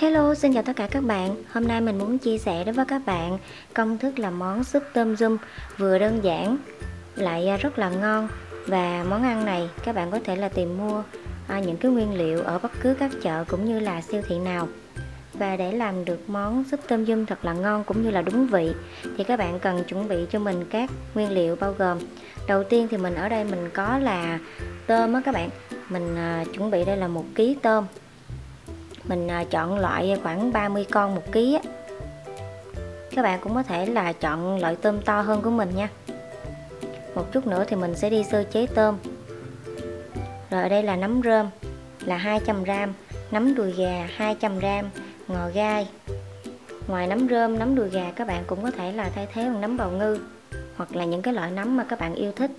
Hello, xin chào tất cả các bạn. Hôm nay mình muốn chia sẻ đến với các bạn công thức làm món súp tôm yum vừa đơn giản lại rất là ngon. Và món ăn này các bạn có thể là tìm mua những cái nguyên liệu ở bất cứ các chợ cũng như là siêu thị nào. Và để làm được món súp tôm yum thật là ngon cũng như là đúng vị thì các bạn cần chuẩn bị cho mình các nguyên liệu bao gồm: đầu tiên thì mình ở đây mình có là tôm á các bạn. Mình chuẩn bị đây là 1 kg tôm. Mình chọn loại khoảng 30 con 1 kg á. Các bạn cũng có thể là chọn loại tôm to hơn của mình nha. Một chút nữa thì mình sẽ đi sơ chế tôm. Rồi ở đây là nấm rơm là 200g, nấm đùi gà 200g, ngò gai. Ngoài nấm rơm, nấm đùi gà các bạn cũng có thể là thay thế bằng nấm bào ngư hoặc là những cái loại nấm mà các bạn yêu thích.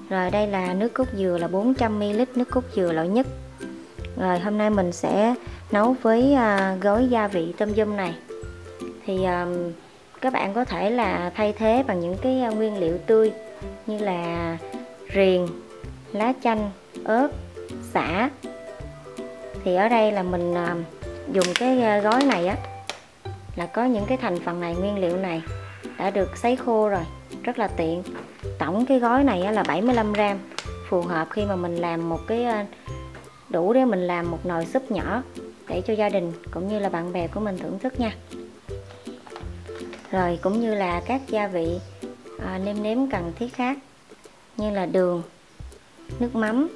Rồi đây là nước cốt dừa là 400ml nước cốt dừa loại nhất. Rồi hôm nay mình sẽ nấu với gói gia vị tôm yum này. Thì các bạn có thể là thay thế bằng những cái nguyên liệu tươi như là riềng, lá chanh, ớt, sả. Thì ở đây là mình dùng cái gói này á là có những cái thành phần này, nguyên liệu này đã được sấy khô rồi, rất là tiện. Tổng cái gói này là 75g, phù hợp khi mà mình làm một cái đủ để mình làm một nồi súp nhỏ để cho gia đình cũng như là bạn bè của mình thưởng thức nha. Rồi cũng như là các gia vị nêm nếm cần thiết khác như là đường, nước mắm,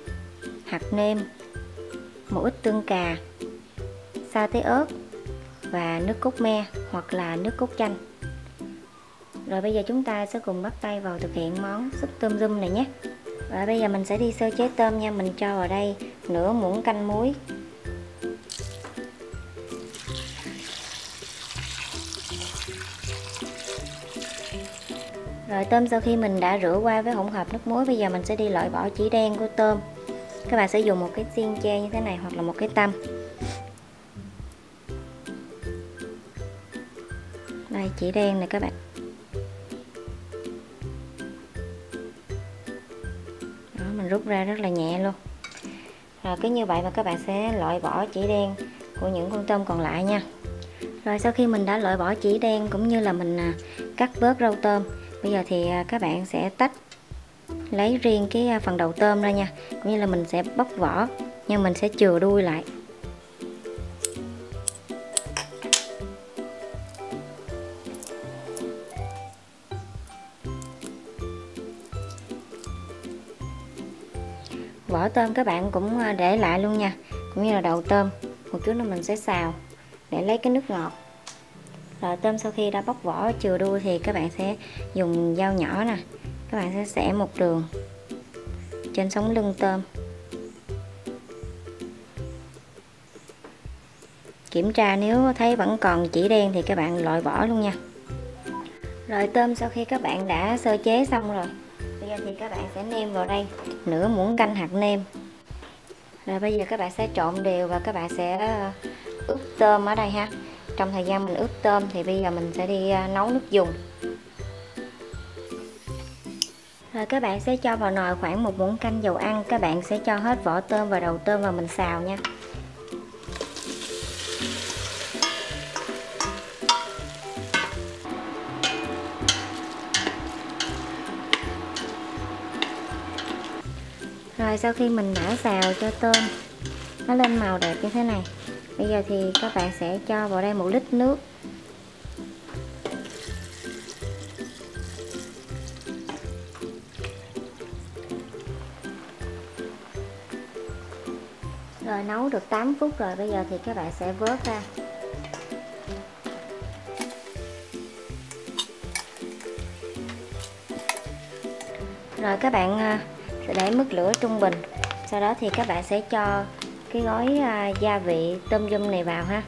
hạt nêm, một ít tương cà, sa tế ớt và nước cốt me hoặc là nước cốt chanh. Rồi bây giờ chúng ta sẽ cùng bắt tay vào thực hiện món súp tôm yum này nhé. Và bây giờ mình sẽ đi sơ chế tôm nha. Mình cho vào đây nửa muỗng canh muối. Rồi tôm sau khi mình đã rửa qua với hỗn hợp nước muối, bây giờ mình sẽ đi loại bỏ chỉ đen của tôm. Các bạn sẽ dùng một cái xiên tre như thế này hoặc là một cái tăm. Đây, chỉ đen này các bạn. Đó, mình rút ra rất là nhẹ luôn. Rồi cứ như vậy mà các bạn sẽ loại bỏ chỉ đen của những con tôm còn lại nha. Rồi sau khi mình đã loại bỏ chỉ đen cũng như là mình cắt bớt rau tôm, bây giờ thì các bạn sẽ tách lấy riêng cái phần đầu tôm ra nha, cũng như là mình sẽ bóc vỏ nhưng mình sẽ chừa đuôi lại. Vỏ tôm các bạn cũng để lại luôn nha, cũng như là đầu tôm. Một chút nữa mình sẽ xào để lấy cái nước ngọt. Rồi tôm sau khi đã bóc vỏ chừa đuôi thì các bạn sẽ dùng dao nhỏ nè, các bạn sẽ xẻ một đường trên sống lưng tôm. Kiểm tra nếu thấy vẫn còn chỉ đen thì các bạn loại bỏ luôn nha. Rồi tôm sau khi các bạn đã sơ chế xong rồi, bây giờ thì các bạn sẽ nêm vào đây nửa muỗng canh hạt nêm. Rồi bây giờ các bạn sẽ trộn đều và các bạn sẽ ướp tôm ở đây ha. Trong thời gian mình ướp tôm thì bây giờ mình sẽ đi nấu nước dùng. Rồi các bạn sẽ cho vào nồi khoảng 1 muỗng canh dầu ăn. Các bạn sẽ cho hết vỏ tôm và đầu tôm và mình xào nha. Rồi sau khi mình đã xào cho tôm nó lên màu đẹp như thế này, bây giờ thì các bạn sẽ cho vào đây 1 lít nước. Rồi nấu được 8 phút rồi, bây giờ thì các bạn sẽ vớt ra. Rồi các bạn sẽ để mức lửa trung bình. Sau đó thì các bạn sẽ cho cái gói gia vị tôm yum này vào ha.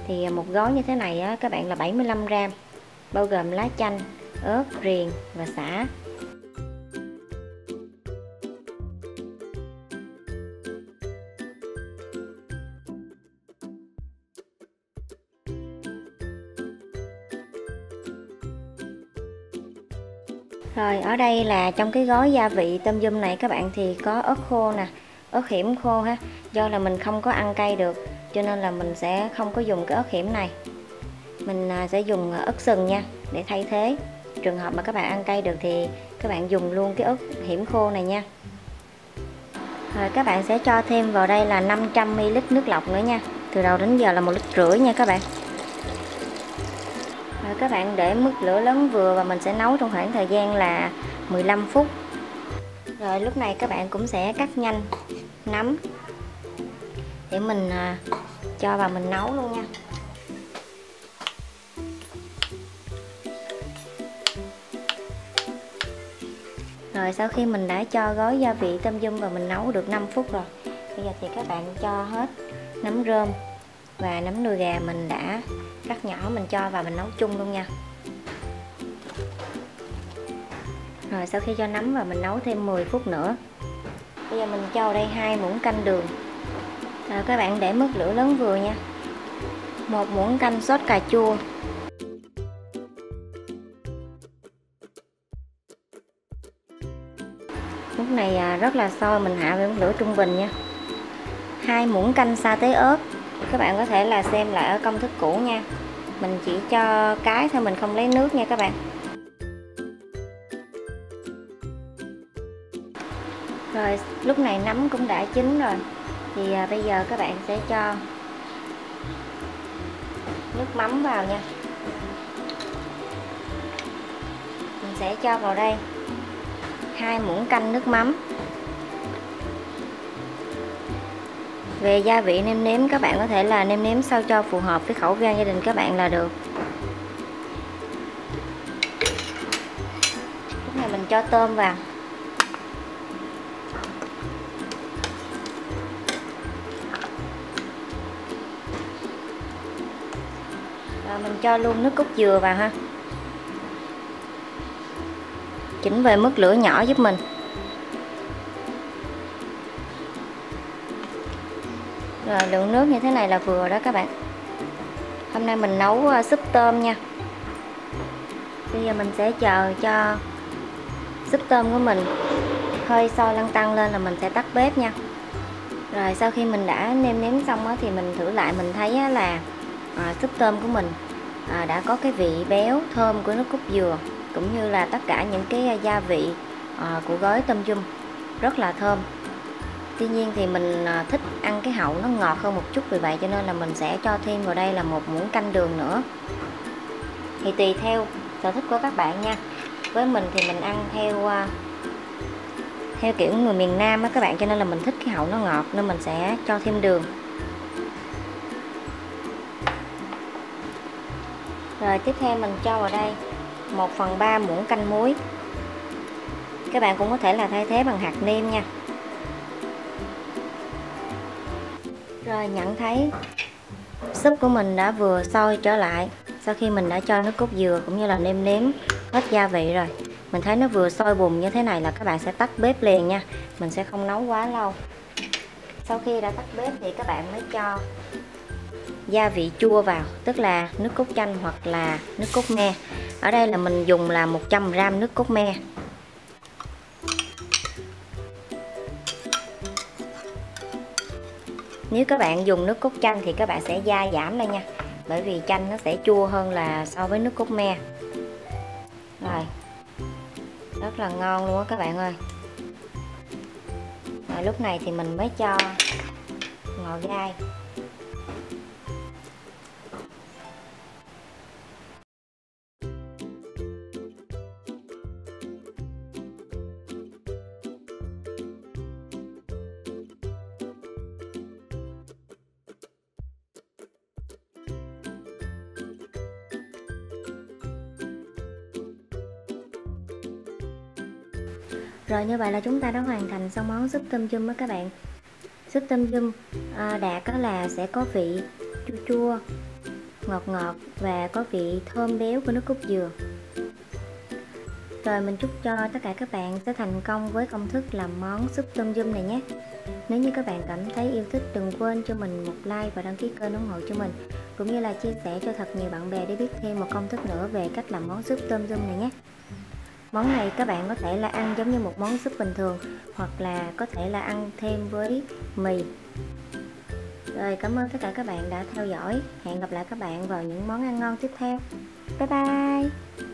Thì một gói như thế này á, các bạn là 75g, bao gồm lá chanh, ớt, riềng và sả. Rồi ở đây là trong cái gói gia vị tôm yum này các bạn thì có ớt khô nè, ớt hiểm khô ha. Do là mình không có ăn cay được cho nên là mình sẽ không có dùng cái ớt hiểm này. Mình sẽ dùng ớt sừng nha, để thay thế. Trường hợp mà các bạn ăn cay được thì các bạn dùng luôn cái ớt hiểm khô này nha. Rồi các bạn sẽ cho thêm vào đây là 500ml nước lọc nữa nha. Từ đầu đến giờ là 1,5 lít nha các bạn. Rồi các bạn để mức lửa lớn vừa và mình sẽ nấu trong khoảng thời gian là 15 phút. Rồi lúc này các bạn cũng sẽ cắt nhanh nấm để mình cho vào mình nấu luôn nha. Rồi sau khi mình đã cho gói gia vị tôm dung và mình nấu được 5 phút rồi. Bây giờ thì các bạn cho hết nấm rơm và nấm đùi gà mình đã cắt nhỏ, mình cho vào mình nấu chung luôn nha. Rồi sau khi cho nấm vào mình nấu thêm 10 phút nữa. Bây giờ mình cho vào đây 2 muỗng canh đường. Rồi các bạn để mức lửa lớn vừa nha. 1 muỗng canh sốt cà chua. Lúc này rất là sôi, mình hạ với lửa trung bình nha. 2 muỗng canh sa tế ớt. Các bạn có thể là xem lại ở công thức cũ nha. Mình chỉ cho cái thôi, mình không lấy nước nha các bạn. Rồi lúc này nấm cũng đã chín rồi. Thì bây giờ các bạn sẽ cho nước mắm vào nha. Mình sẽ cho vào đây 2 muỗng canh nước mắm. Về gia vị nêm nếm các bạn có thể là nêm nếm sao cho phù hợp với khẩu vị gia đình các bạn là được. Lúc này mình cho tôm vào. Rồi mình cho luôn nước cốt dừa vào ha. Chỉnh về mức lửa nhỏ giúp mình. Rồi lượng nước như thế này là vừa đó các bạn. Hôm nay mình nấu súp tôm nha. Bây giờ mình sẽ chờ cho súp tôm của mình hơi sôi lăn tăn lên là mình sẽ tắt bếp nha. Rồi sau khi mình đã nêm nếm xong thì mình thử lại, mình thấy là súp tôm của mình đã có cái vị béo thơm của nước cốt dừa, cũng như là tất cả những cái gia vị của gói tôm dung rất là thơm. Tuy nhiên thì mình thích ăn cái hậu nó ngọt hơn một chút, vì vậy cho nên là mình sẽ cho thêm vào đây là 1 muỗng canh đường nữa. Thì tùy theo sở thích của các bạn nha. Với mình thì mình ăn theo kiểu người miền Nam á các bạn, cho nên là mình thích cái hậu nó ngọt nên mình sẽ cho thêm đường. Rồi tiếp theo mình cho vào đây 1/3 muỗng canh muối. Các bạn cũng có thể là thay thế bằng hạt nêm nha. Rồi nhận thấy súp của mình đã vừa sôi trở lại. Sau khi mình đã cho nước cốt dừa cũng như là nêm nếm hết gia vị rồi, mình thấy nó vừa sôi bùng như thế này là các bạn sẽ tắt bếp liền nha. Mình sẽ không nấu quá lâu. Sau khi đã tắt bếp thì các bạn mới cho gia vị chua vào, tức là nước cốt chanh hoặc là nước cốt me. Ở đây là mình dùng là 100g nước cốt me. Nếu các bạn dùng nước cốt chanh thì các bạn sẽ gia giảm lại nha, bởi vì chanh nó sẽ chua hơn là so với nước cốt me. Rồi, rất là ngon luôn á các bạn ơi. Rồi lúc này thì mình mới cho ngò gai. Rồi như vậy là chúng ta đã hoàn thành xong món súp tôm dung đó các bạn. Súp tôm dung đạt đó là sẽ có vị chua chua, ngọt ngọt và có vị thơm béo của nước cốt dừa. Rồi mình chúc cho tất cả các bạn sẽ thành công với công thức làm món súp tôm dung này nhé. Nếu như các bạn cảm thấy yêu thích, đừng quên cho mình một like và đăng ký kênh ủng hộ cho mình, cũng như là chia sẻ cho thật nhiều bạn bè để biết thêm một công thức nữa về cách làm món súp tôm dung này nhé. Món này các bạn có thể là ăn giống như một món súp bình thường, hoặc là có thể là ăn thêm với mì. Rồi, cảm ơn tất cả các bạn đã theo dõi. Hẹn gặp lại các bạn vào những món ăn ngon tiếp theo. Bye bye.